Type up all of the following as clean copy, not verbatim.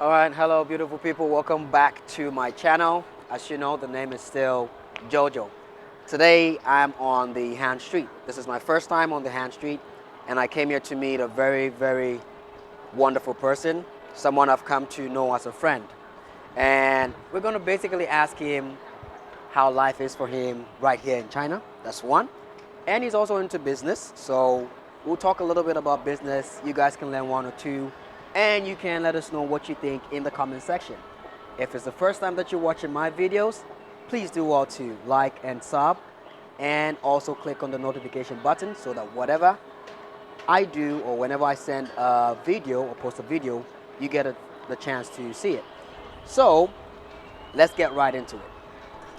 All right, hello beautiful people. Welcome back to my channel. As you know, the name is still Jojo. Today I'm on the Han Street. This is my first time on the Han Street, and I came here to meet a very wonderful person, someone I've come to know as a friend. And we're going to basically ask him how life is for him right here in China. That's one. And he's also into business, so we'll talk a little bit about business. You guys can learn one or two, and you can let us know what you think in the comment section. If it's the first time that you're watching my videos, please do all to like and sub, and also click on the notification button so that whatever I do or whenever I send a video or post a video, you get the chance to see it. So let's get right into it.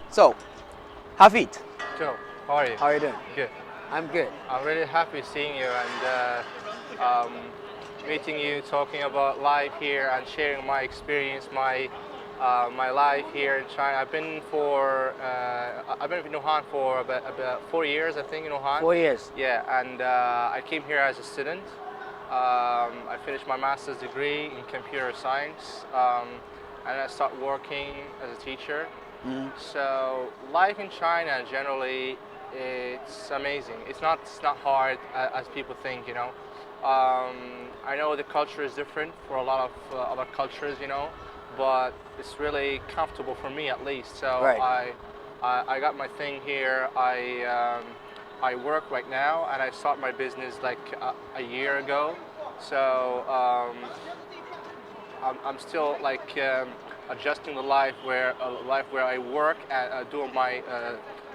So, Hafit, Joe, how are you? how are you doing? Good. I'm good. I'm really happy seeing you and meeting you, talking about life here and sharing my experience, my life here in China. I've been in Wuhan for about 4 years, I think, in Wuhan. 4 years. Yeah, and I came here as a student. I finished my master's degree in computer science, and I started working as a teacher. So life in China generally, it's amazing. It's not hard as people think, you know. I know the culture is different for a lot of other cultures, you know, but it's really comfortable for me at least. So Right. I got my thing here. I work right now, and I start my business like a year ago. So I'm still like adjusting the life where I work and do my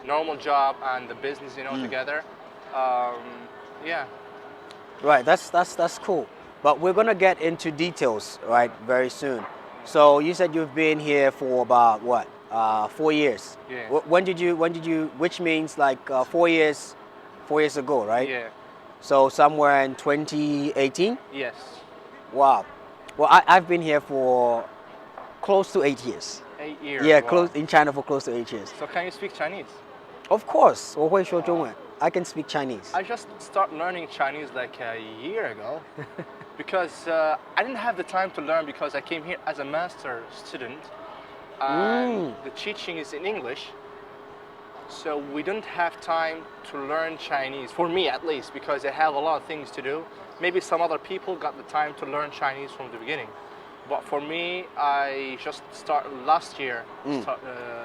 normal job and the business, you know, together. Yeah. Right, that's cool. But we're gonna get into details, right, very soon. So you said you've been here for about what, 4 years? Yeah. When did you? Which means like 4 years ago, right? Yeah. So somewhere in 2018. Yes. Wow. Well, I've been here for close to 8 years. 8 years. Yeah, wow. close in China for close to 8 years. So can you speak Chinese? Of course, 我会说中文. I can speak Chinese. I just started learning Chinese like a year ago because I didn't have the time to learn because I came here as a master student and the teaching is in English. So we don't have time to learn Chinese, for me at least, because I have a lot of things to do. Maybe some other people got the time to learn Chinese from the beginning. But for me, I just started last year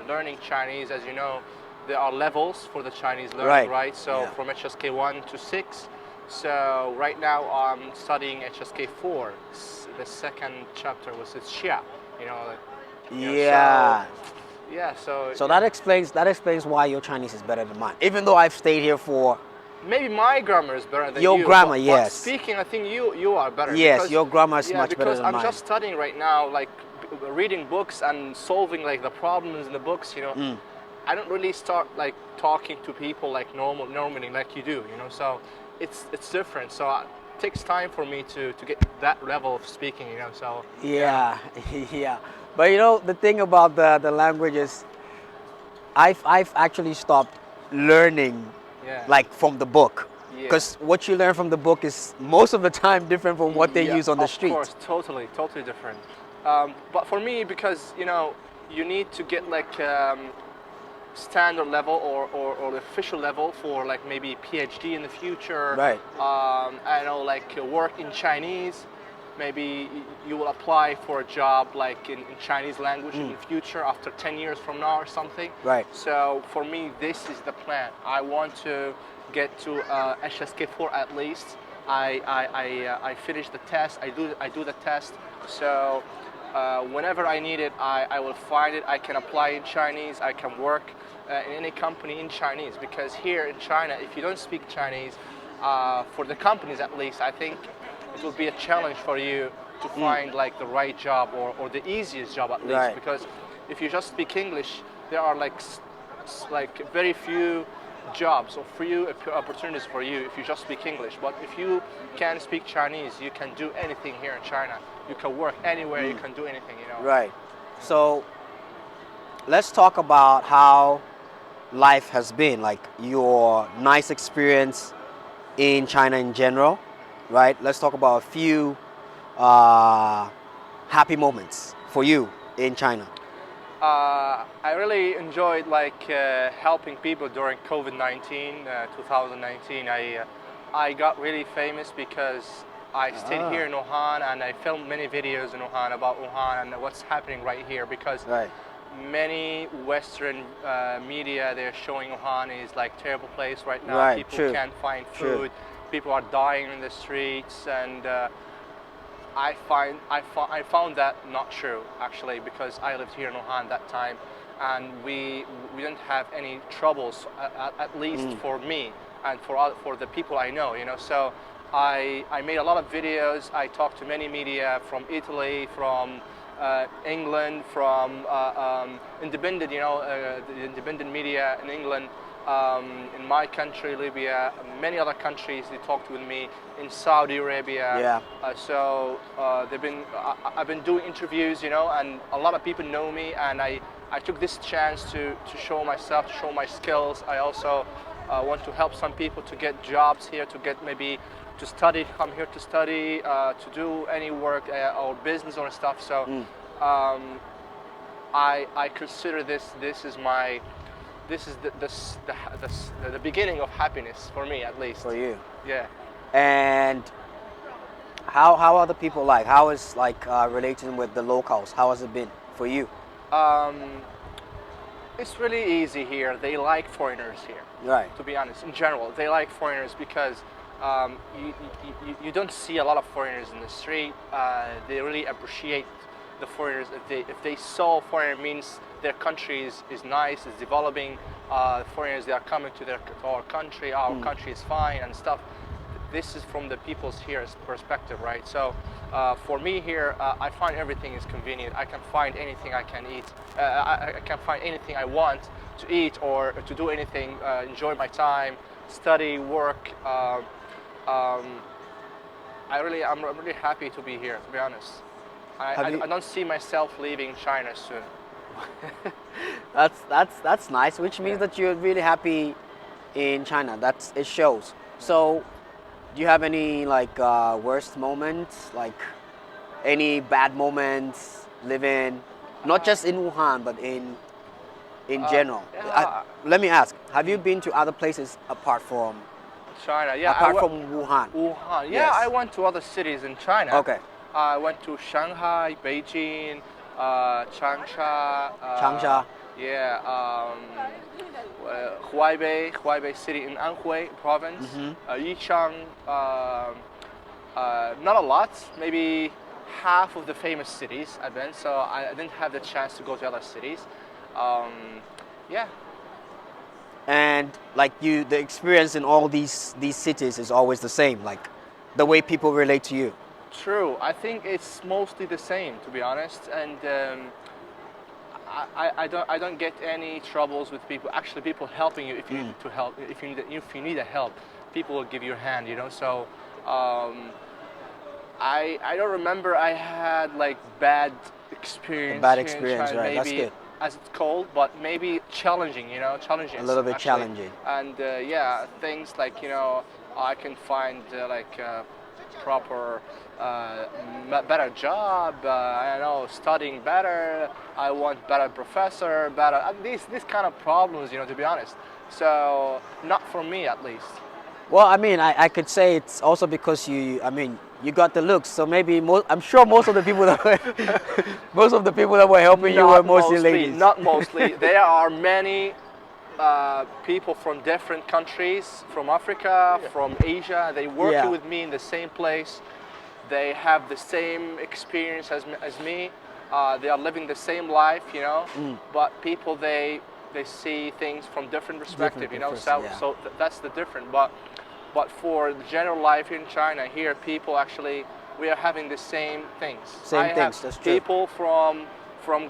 learning Chinese. As you know, there are levels for the Chinese learning, right? So Yeah. from HSK 1 to 6. So right now I'm studying HSK 4. The second chapter was Xia, you know. Yeah. Yeah, so that explains why your Chinese is better than mine. Even though I've stayed here for maybe my grammar is better than your you. grammar, but yes. Speaking, I think you are better. Yes, because, your grammar is much better because than I'm mine. just studying right now, like reading books and solving like the problems in the books. You know, I don't really start like talking to people like normally like you do. You know, so it's different. So it takes time for me to get that level of speaking. You know, so Yeah, yeah. But you know the thing about the language is, I've actually stopped learning Yeah. like from the book, Yeah. because what you learn from the book is most of the time different from what they Yeah, use on the street. Of course, totally different. But for me, because you know, you need to get like standard level or official level for like maybe PhD in the future. Right. I know like work in Chinese. Maybe you will apply for a job like in Chinese language in the future after 10 years from now or something. Right. So for me, this is the plan. I want to get to HSK4 at least. I finish the test. I do the test. So whenever I need it, I will find it. I can apply in Chinese. I can work in any company in Chinese, because here in China, if you don't speak Chinese, for the companies at least, I think it will be a challenge for you to find like the right job or the easiest job at least. Right. Because if you just speak English, there are like very few jobs or few opportunities for you if you just speak English. But if you can speak Chinese, you can do anything here in China. You can work anywhere. You can do anything. You know. Right. So let's talk about how life has been, like your nice experience in China in general, right? Let's talk about a few happy moments for you in China? I really enjoyed helping people during COVID-19, 2019. I got really famous because I stayed here in Wuhan and I filmed many videos in Wuhan about Wuhan and what's happening right here because Right. many Western media, they're showing Wuhan is like terrible place right now. Right, People true. can't find True. food. People are dying in the streets, and I found that not true actually because I lived here in Wuhan that time, and we didn't have any troubles at least for me and for the people I know. So I made a lot of videos. I talked to many media from Italy, from England, from independent, the independent media in England, in my country, Libya, many other countries. They talked with me in Saudi Arabia. Yeah. I've been doing interviews, and a lot of people know me, and I took this chance to show myself, to show my skills. I also want to help some people to get jobs here, to get maybe to study, come here to study, to do any work or business or stuff. So I consider this is the beginning of happiness for me, at least. For you. Yeah. And how are the people like? How is relating with the locals? How has it been for you? It's really easy here. They like foreigners here. Right. To be honest, in general, they like foreigners because you don't see a lot of foreigners in the street. They really appreciate the foreigners. If they saw a foreigner, means their country is nice, is developing. Foreigners, they are coming to our country. Our country is fine and stuff. This is from the people's here's perspective, right? So for me here, I find everything is convenient. I can find anything I can eat. I can find anything I want to eat or to do anything, enjoy my time, study, work. I'm really happy to be here, to be honest. I don't see myself leaving China soon. That's nice, which means that you're really happy in China. It shows. So, do you have any worst moments, like any bad moments living, not just in Wuhan but in general? Yeah. Let me ask: have you been to other places apart from China? Yeah. from Wuhan? Wuhan. Yeah, Yes. I went to other cities in China. Okay. I went to Shanghai, Beijing, Changsha. Changsha. Yeah. Huaibei city in Anhui province. Yichang. Not a lot. Maybe half of the famous cities I've been. So I didn't have the chance to go to other cities. Yeah. And the experience in all these cities is always the same, like the way people relate to you. True. I think it's mostly the same, to be honest, and I don't get any troubles with people. Actually, people helping you if you need to help. If you need a help, people will give you a hand. So I don't remember I had bad experience. A bad here in experience, China, right? maybe, That's good. As it's called, but maybe challenging. Challenging. A little bit actually. challenging. And yeah, things I can find proper, better job. I don't know, studying better. I want better professor, better these kind of problems. To be honest. So not for me, at least. Well, I mean, I could say it's also because you got the looks. So maybe I'm sure most of the people that were helping you were mostly ladies. Not mostly. There are many people from different countries, from Africa, from Asia. They work with me in the same place. They have the same experience as me. They are living the same life, But people they see things from different perspective, So that's the different. But for the general life here in China, here people actually we are having the same things. That's true. People from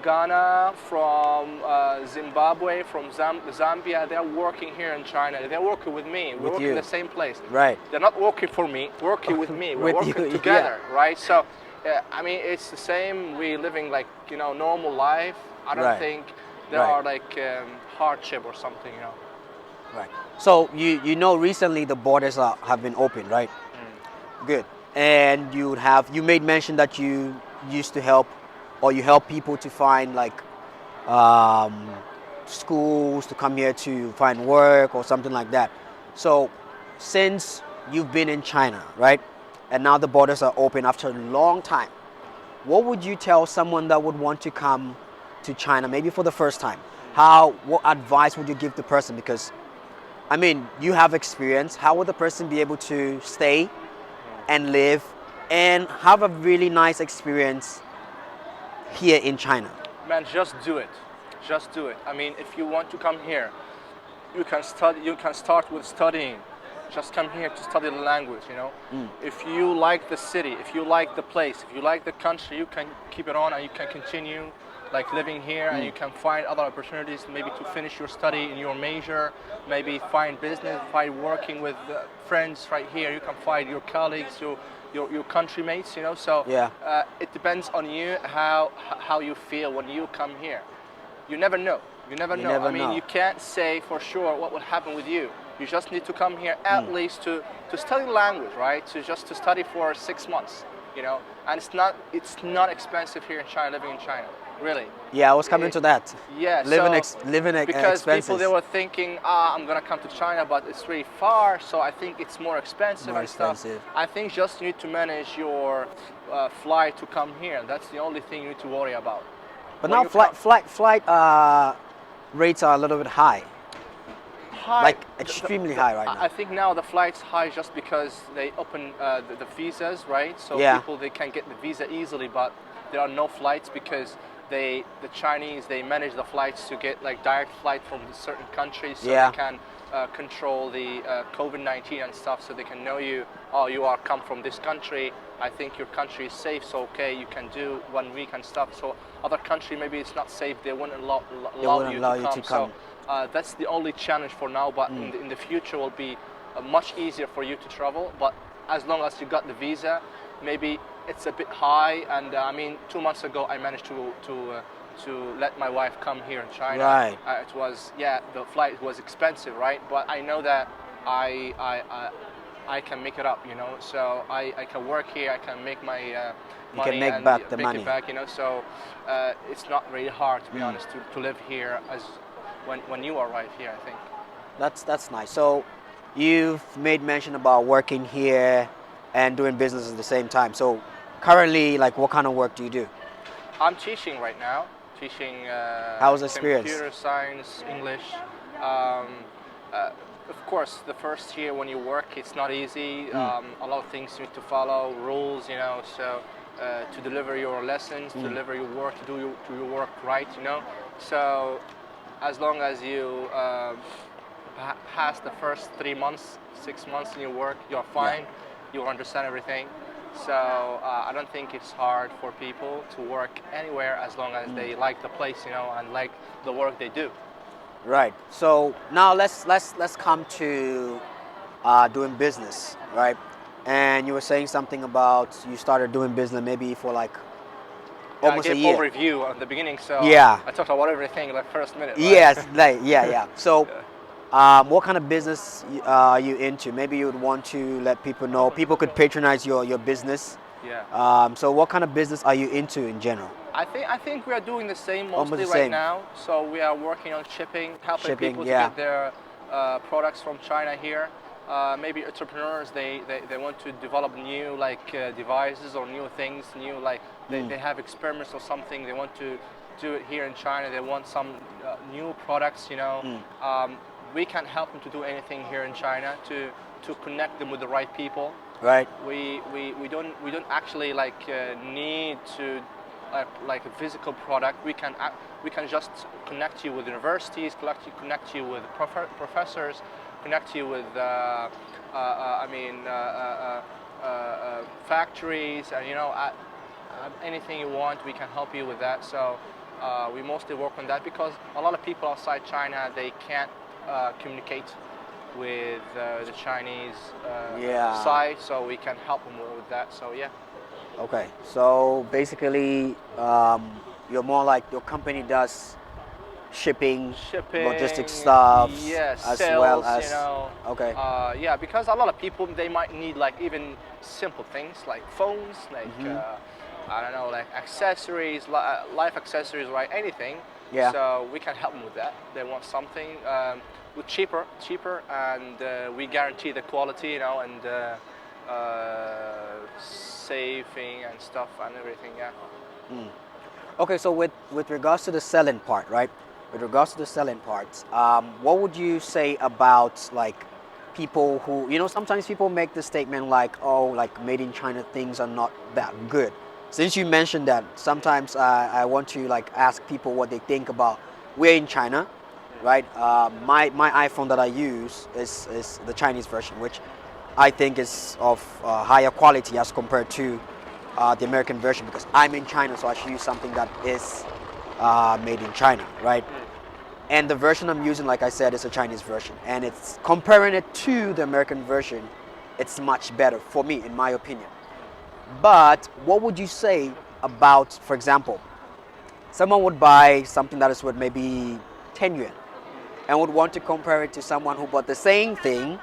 Ghana, from Zimbabwe, from Zambia, they're working here in China. They're working with me. We're working in the same place. Right. They're not working for me, working with me. We're working together, right? So, it's the same. We're living normal life. I don't think there are hardship or something, Right. So recently the borders have been open, right? Good. And you made mention that you used to help, or you help people to find like um, schools to come here to find work or something like that. So since you've been in China, right, and now the borders are open after a long time, what would you tell someone that would want to come to China, maybe for the first time? What advice would you give the person? Because I mean, you have experience. How would the person be able to stay and live and have a really nice experience here in China? Man, just do it. Just do it. I mean, if you want to come here, you can study. You can start with studying. Just come here to study the language. You know, if you like the city, if you like the place, if you like the country, you can keep it on and you can continue like living here, and you can find other opportunities, maybe to finish your study in your major, maybe find business, find working with friends right here. You can find your colleagues, your countrymates, you know. So Yeah. it depends on you how you feel when you come here. You never know. You never know. never I mean, know. you can't say for sure what will happen with you. You just need to come here at least to study language, right? To study for 6 months, you know. And it's not expensive here in China, living in China, really. Yeah, I was coming to that. Yeah, Living because expenses. people they were thinking, I'm gonna come to China, but it's really far, so I think it's more expensive More and stuff. expensive. I think just you need to manage your flight to come here. That's the only thing you need to worry about. But When now you come- flight rates are a little bit high, high, like extremely high right now. I think now the flight's high just because they open the visas, right? So Yeah. people they can get the visa easily, but there are no flights because the Chinese they manage the flights to get like direct flight from certain countries, so Yeah. they can control the COVID-19 and stuff, so they can know you. Oh, you are come from this country. I think your country is safe, so okay, you can do 1 week and stuff. So other country maybe it's not safe. They wouldn't allow wouldn't you allow to you come. to come. So that's the only challenge for now. But in the future will be much easier for you to travel. But as long as you got the visa, maybe it's a bit high. And I mean, 2 months ago I managed to let my wife come here in China. Right. It was the flight was expensive, right? But I know that I can make it up, you know. So I can work here. I can make my money can make and back the make money. it back, you know. So it's not really hard, to be honest, to live here as when you arrive here, I think. That's nice. So you've made mention about working here and doing business at the same time. So currently, like, what kind of work do you do? I'm teaching right now. Teaching How's the experience? computer science, English. Um, of course, the first year when you work, it's not easy. A lot of things you need to follow, rules, you know. So to deliver your lessons, to deliver your work, to do your work right, you know. So as long as you pass the first 3 months, 6 months in your work, you're fine. You understand everything. So I don't think it's hard for people to work anywhere as long as they like the place, you know, and like the work they do. Right. So now let's come to doing business, right? And you were saying something about you started doing business maybe for like almost I a gave year. overview at the beginning, so Yeah. I talked about everything like first minute. Right? Yes, like yeah. So, what kind of business are you into? Maybe you would want to let people know. People could patronize your business. Yeah. So, what kind of business are you into in general? I think we are doing the same Almost mostly the right same. now. So we are working on shipping, helping Shipping, people to yeah. get their products from China here. Maybe entrepreneurs they want to develop new like devices or new things, new like they have experiments or something. They want to do it here in China. They want some new products, you know. We can help them to do anything here in China to connect them with the right people. Right. We don't actually like need to like a physical product. We can just connect you with universities, connect you with professors, connect you with factories, and you know anything you want, we can help you with that. So we mostly work on that because a lot of people outside China they can't communicate with the Chinese side, so we can help them with that. So yeah. Okay. So basically, you're more like your company does shipping, logistics stuff, yeah, as sales, well as you know. okay. Yeah, because a lot of people they might need like even simple things like phones, like I don't know, like accessories, life accessories, right? Anything. Yeah. So we can help them with that. They want something with cheaper, and we guarantee the quality, you know, and saving and stuff and everything. Yeah. Okay, so with regards to the selling part, right? With regards to the selling parts, what would you say about like people who, you know, sometimes people make the statement like, oh, like made in China things are not that good. Since you mentioned that, sometimes I want to like ask people what they think about we're in China, right? My iPhone that I use is the Chinese version, which I think is of higher quality as compared to the American version because I'm in China, so I should use something that is made in China, right? And the version I'm using, like I said, is a Chinese version. And it's comparing it to the American version, it's much better for me, in my opinion. But what would you say about, for example, someone would buy something that is worth maybe 10 yuan and would want to compare it to someone who bought the same thing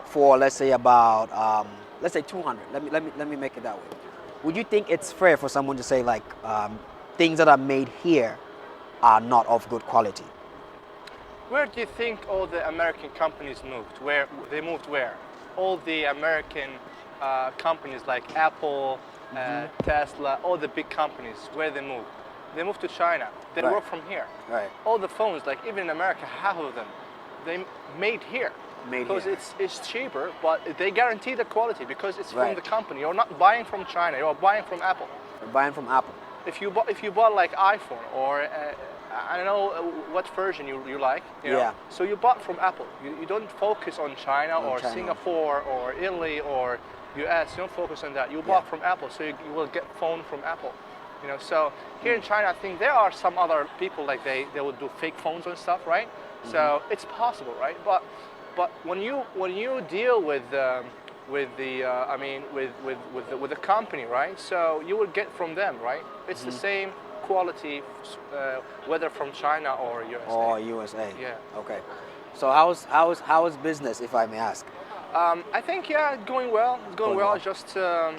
for, let's say, about, let's say 200. Let me make it that way. Would you think it's fair for someone to say like things that are made here are not of good quality? Where do you think all the American companies moved? Where they moved? Where? All the American companies like Apple, Tesla, all the big companies, where they moved? They moved to China. They Right. work from here. Right. All the phones, like even in America, half of them, they made here. Made Because here. it's cheaper, but they guarantee the quality because it's from Right. the company. You're not buying from China. You're buying from Apple. We're buying from Apple. If you bought like iPhone or I don't know what version you like, you know. Yeah. So you bought from Apple. You don't focus on China or China. Singapore or Italy or US. You don't focus on that. You bought from Apple, so you will get phone from Apple. You know. So here in China, I think there are some other people like they will do fake phones and stuff, right? So it's possible, right? But when you deal with the I mean with the company, right? So you will get from them, right? It's the same quality, whether from China or USA. Or USA. Yeah. Okay. So how's business, if I may ask? I think yeah, it's going well. It's going Going well. well.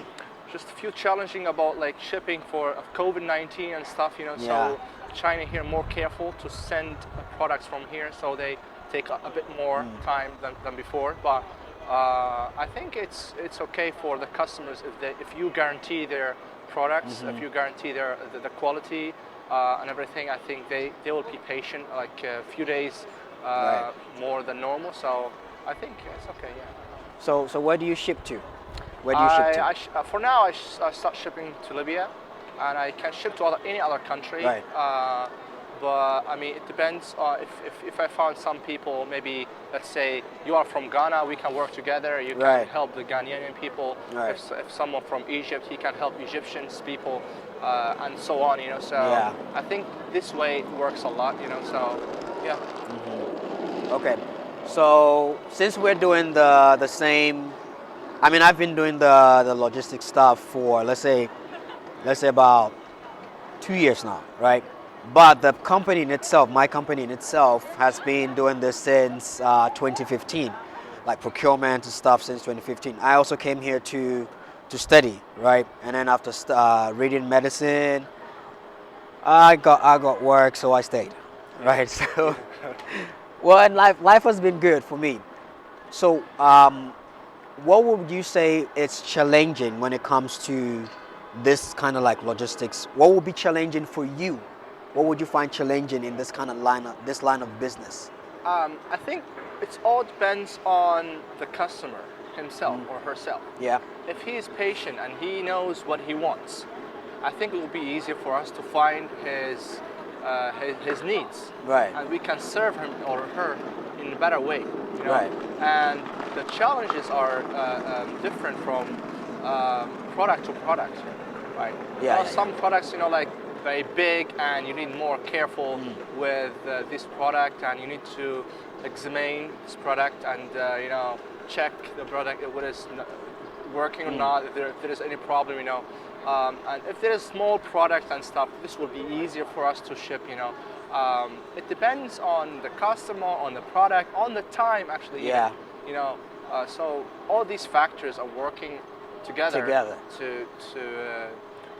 Just a few challenging about like shipping for COVID-19 and stuff. You know, Yeah. so China here more careful to send products from here, so they take a bit more time than before. But I think it's okay for the customers if you guarantee their products, if you guarantee the quality and everything. I think they will be patient, like a few days Right. more than normal. So I think it's okay. Yeah. So where do you ship to? Where do you ship to? For now, I start shipping to Libya, and I can ship to any other country. Right. But I mean, it depends. If I found some people, maybe let's say you are from Ghana, we can work together. You can Right. help the Ghanaian people. Right. If someone from Egypt, he can help Egyptians people, and so on. You know, so Yeah. I think this way it works a lot. You know, so yeah. Okay. So since we're doing the same, I mean, I've been doing the logistics stuff for let's say about 2 years now, right? But the company in itself, my company in itself, has been doing this since 2015, like procurement and stuff since 2015. I also came here to study, right? And then after reading medicine, I got work, so I stayed, right? So, well, and life has been good for me. So, what would you say is challenging when it comes to this kind of like logistics? What would be challenging for you? What would you find challenging in this kind of this line of business? I think it all depends on the customer himself or herself. Yeah. If he is patient and he knows what he wants, I think it will be easier for us to find his needs. Right. And we can serve him or her in a better way. You know? Right. And the challenges are different from product to product, right? Yeah, Now, yeah, some products, you know, like very big, and you need more careful with this product, and you need to examine this product and you know, check the product whether it's working or not, if there is any problem, you know. And if there is small product and stuff, this will be easier for us to ship, you know. It depends on the customer, on the product, on the time actually. Yeah. Even, you know, so all these factors are working together. Together.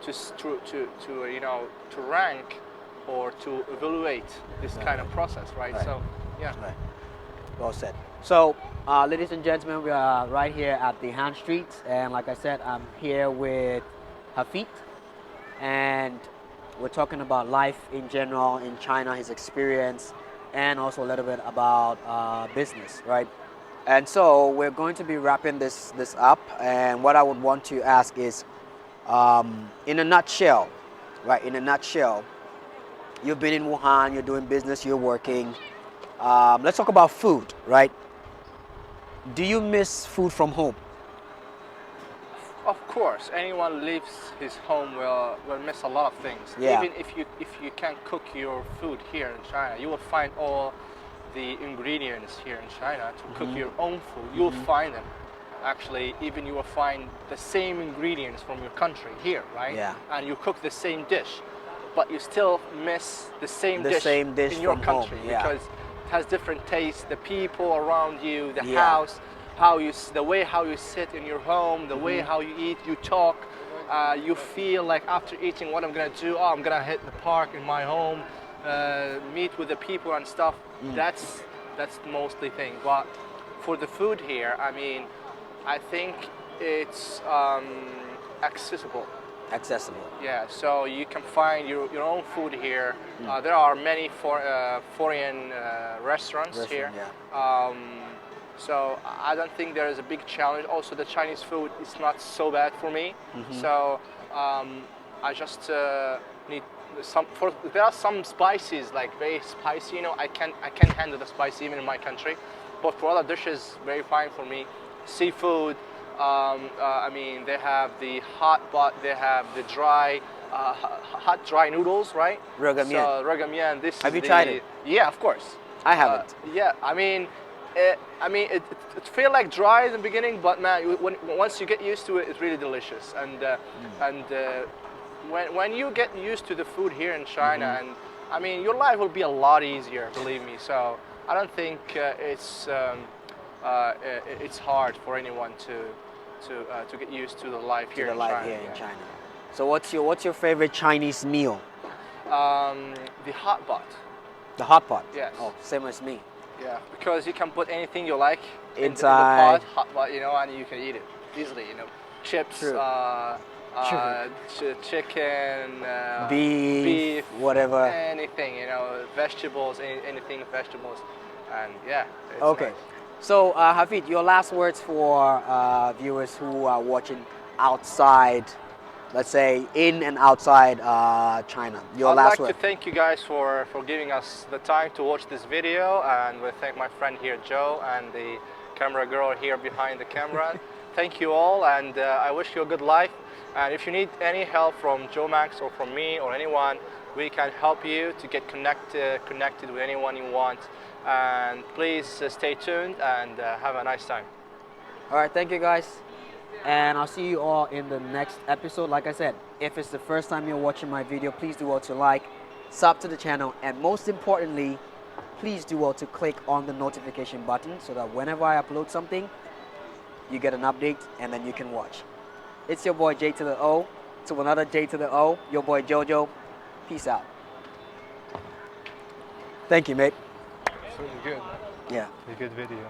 to rank or to evaluate this kind of process, right? Right. So yeah. Right. Well said. So, ladies and gentlemen, we are right here at the Han Street, and like I said, I'm here with Hafit, and we're talking about life in general in China, his experience, and also a little bit about business, right? And so we're going to be wrapping this up, and what I would want to ask is, in a nutshell, right? In a nutshell, you've been in Wuhan, you're doing business, you're working. Let's talk about food, right? Do you miss food from home? Of course, anyone leaves his home will miss a lot of things. Yeah. Even if you can't cook your food here in China, you will find all the ingredients here in China to cook your own food. You will find them. Actually, even you will find the same ingredients from your country here, right? Yeah. And you cook the same dish, but you still miss the same The same dish in your from home, country yeah. because it has different tastes. The people around you, the Yeah. house, the way how you sit in your home, the way how you eat, you talk. You feel like after eating, what I'm gonna do? Oh, I'm gonna hit the park in my home, meet with the people and stuff. That's mostly thing. But for the food here, I mean, I think it's accessible. Accessible. Yeah, so you can find your own food here. There are many foreign restaurants here. Yeah. So I don't think there is a big challenge. Also, the Chinese food is not so bad for me. So I just need some. There are some spices like very spicy. You know, I can't handle the spice even in my country. But for other dishes, very fine for me. Seafood. I mean, they have the hot, but they have the dry, hot dry noodles, right? Regamian. So regamian. This Have is you tried it? Yeah, of course. I haven't. Yeah, I mean, it feel like dry in the beginning, but man, once you get used to it, it's really delicious. And when you get used to the food here in China, and I mean, your life will be a lot easier, believe me. So I don't think it's hard for anyone to get used to the life here The in life China. here in Yeah. China. So what's your favorite Chinese meal? The hot pot. The hot pot. Yes. Oh, same as me. Yeah, because you can put anything you like Inside. in the pot, hot pot, you know, and you can eat it easily. You know, chips, True. chicken, Beef, whatever. anything. You know, vegetables, anything vegetables, and yeah. It's Okay. nice. So, Hafid, your last words for viewers who are watching outside, let's say in and outside China. Your I'd last like word. to thank you guys for giving us the time to watch this video, and we thank my friend here, Joe, and the camera girl here behind the camera. Thank you all, and I wish you a good life. And if you need any help from JOMAX or from me or anyone, we can help you to get connected with anyone you want. And please stay tuned and have a nice time. All right, thank you guys. And I'll see you all in the next episode. Like I said, if it's the first time you're watching my video, please do well to like, sub to the channel, and most importantly, please do well to click on the notification button so that whenever I upload something, you get an update and then you can watch. It's your boy J to the O, to another J to the O, your boy Jojo. Peace out. Thank you, mate. It's really good. Yeah. A good video.